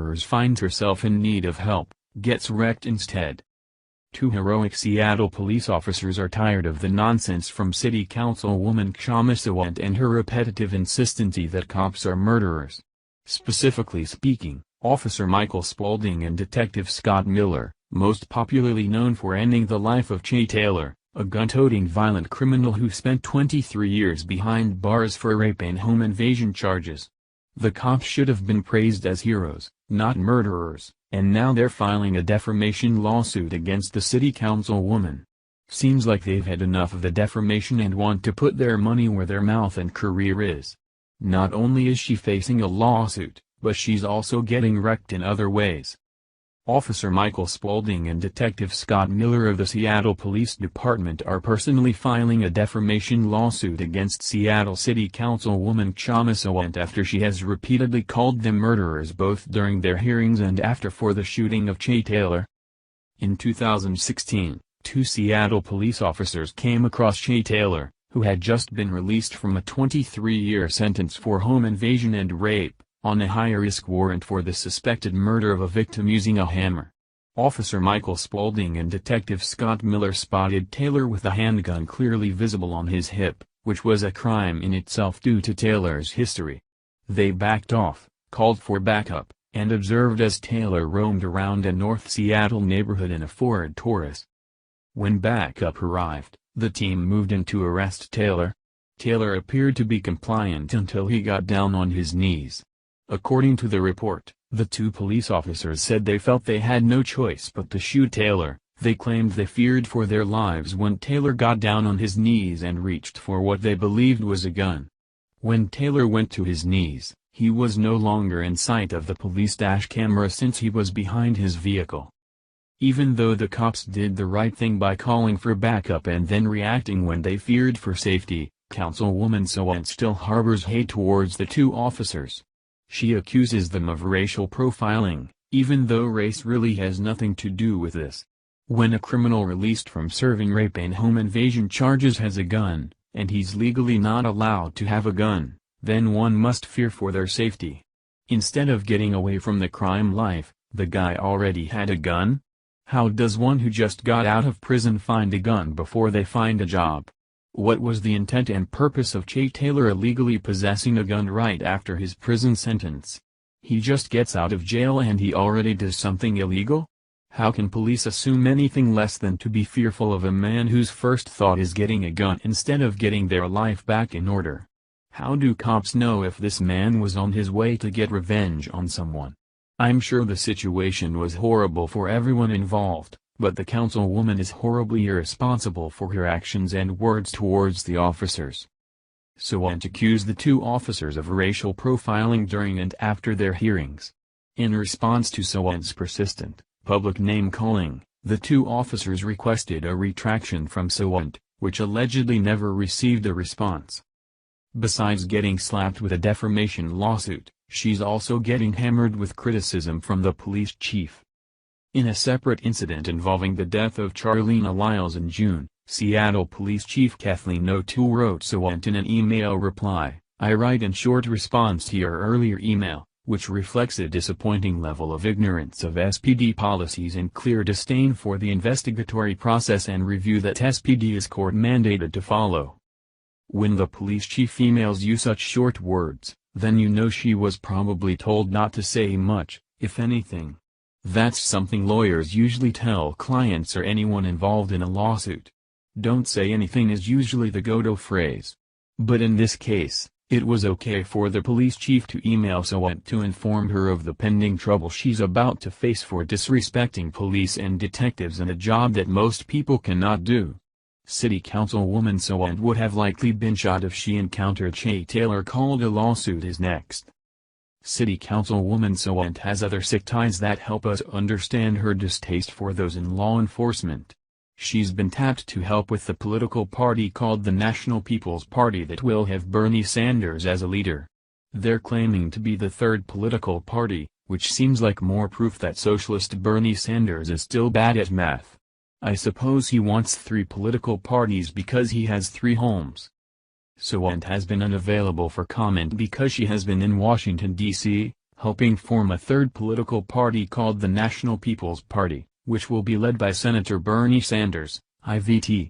murderers finds herself in need of help, gets wrecked instead. Two heroic Seattle police officers are tired of the nonsense from City Councilwoman Kshama Sawant and her repetitive insistency that cops are murderers. Specifically speaking, Officer Michael Spaulding and Detective Scott Miller, most popularly known for ending the life of Che Taylor, a gun-toting violent criminal who spent 23 years behind bars for rape and home invasion charges. The cops should have been praised as heroes, not murderers, and now they're filing a defamation lawsuit against the city councilwoman. Seems like they've had enough of the defamation and want to put their money where their mouth and career is. Not only is she facing a lawsuit, but she's also getting wrecked in other ways. Officer Michael Spaulding and Detective Scott Miller of the Seattle Police Department are personally filing a defamation lawsuit against Seattle City Councilwoman Kshama Sawant after she has repeatedly called them murderers both during their hearings and after for the shooting of Che Taylor. In 2016, two Seattle police officers came across Che Taylor, who had just been released from a 23-year sentence for home invasion and rape, on a high-risk warrant for the suspected murder of a victim using a hammer. Officer Michael Spaulding and Detective Scott Miller spotted Taylor with a handgun clearly visible on his hip, which was a crime in itself due to Taylor's history. They backed off, called for backup, and observed as Taylor roamed around a North Seattle neighborhood in a Ford Taurus. When backup arrived, the team moved in to arrest Taylor. Taylor appeared to be compliant until he got down on his knees. According to the report, the two police officers said they felt they had no choice but to shoot Taylor. They claimed they feared for their lives when Taylor got down on his knees and reached for what they believed was a gun. When Taylor went to his knees, he was no longer in sight of the police dash camera since he was behind his vehicle. Even though the cops did the right thing by calling for backup and then reacting when they feared for safety, Councilwoman Sawant still harbors hate towards the two officers. She accuses them of racial profiling, even though race really has nothing to do with this. When a criminal released from serving rape and home invasion charges has a gun, and he's legally not allowed to have a gun, then one must fear for their safety. Instead of getting away from the crime life, the guy already had a gun? How does one who just got out of prison find a gun before they find a job? What was the intent and purpose of Che Taylor illegally possessing a gun right after his prison sentence? He just gets out of jail and he already does something illegal? How can police assume anything less than to be fearful of a man whose first thought is getting a gun instead of getting their life back in order? How do cops know if this man was on his way to get revenge on someone? I'm sure the situation was horrible for everyone involved, but the councilwoman is horribly irresponsible for her actions and words towards the officers. Sawant accused the two officers of racial profiling during and after their hearings. In response to Sawant's persistent, public name-calling, the two officers requested a retraction from Sawant, which allegedly never received a response. Besides getting slapped with a defamation lawsuit, she's also getting hammered with criticism from the police chief. In a separate incident involving the death of Charlena Lyles in June, Seattle Police Chief Kathleen O'Toole wrote Sawant in an email reply, "I write in short response to your earlier email, which reflects a disappointing level of ignorance of SPD policies and clear disdain for the investigatory process and review that SPD is court-mandated to follow." When the police chief emails you such short words, then you know she was probably told not to say much, if anything. That's something lawyers usually tell clients or anyone involved in a lawsuit. "Don't say anything" is usually the go-to phrase. But in this case, it was okay for the police chief to email Sawant to inform her of the pending trouble she's about to face for disrespecting police and detectives in a job that most people cannot do. City Councilwoman Sawant would have likely been shot if she encountered Che Taylor called a lawsuit is next. City Councilwoman Sawant has other sick ties that help us understand her distaste for those in law enforcement. She's been tapped to help with the political party called the National People's Party that will have Bernie Sanders as a leader. They're claiming to be the third political party, which seems like more proof that socialist Bernie Sanders is still bad at math. I suppose he wants 3 political parties because he has 3 homes. Sawant has been unavailable for comment because she has been in Washington, D.C., helping form a third political party called the National People's Party, which will be led by Senator Bernie Sanders, IVT.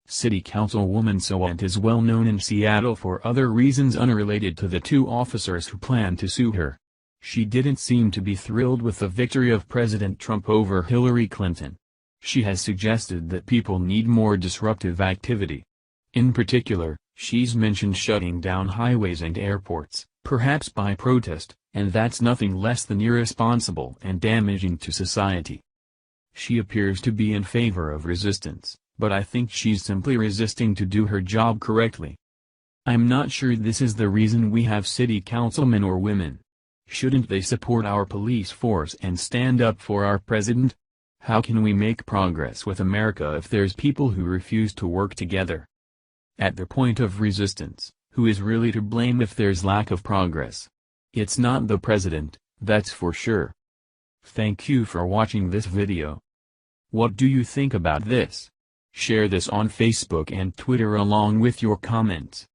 City Councilwoman Sawant is well known in Seattle for other reasons unrelated to the two officers who plan to sue her. She didn't seem to be thrilled with the victory of President Trump over Hillary Clinton. She has suggested that people need more disruptive activity. In particular, she's mentioned shutting down highways and airports, perhaps by protest, and that's nothing less than irresponsible and damaging to society. She appears to be in favor of resistance, but I think she's simply resisting to do her job correctly. I'm not sure this is the reason we have city councilmen or women. Shouldn't they support our police force and stand up for our president? How can we make progress with America if there's people who refuse to work together? At the point of resistance, who is really to blame if there's lack of progress? It's not the president, that's for sure. Thank you for watching this video. What do you think about this? Share this on Facebook and Twitter along with your comments.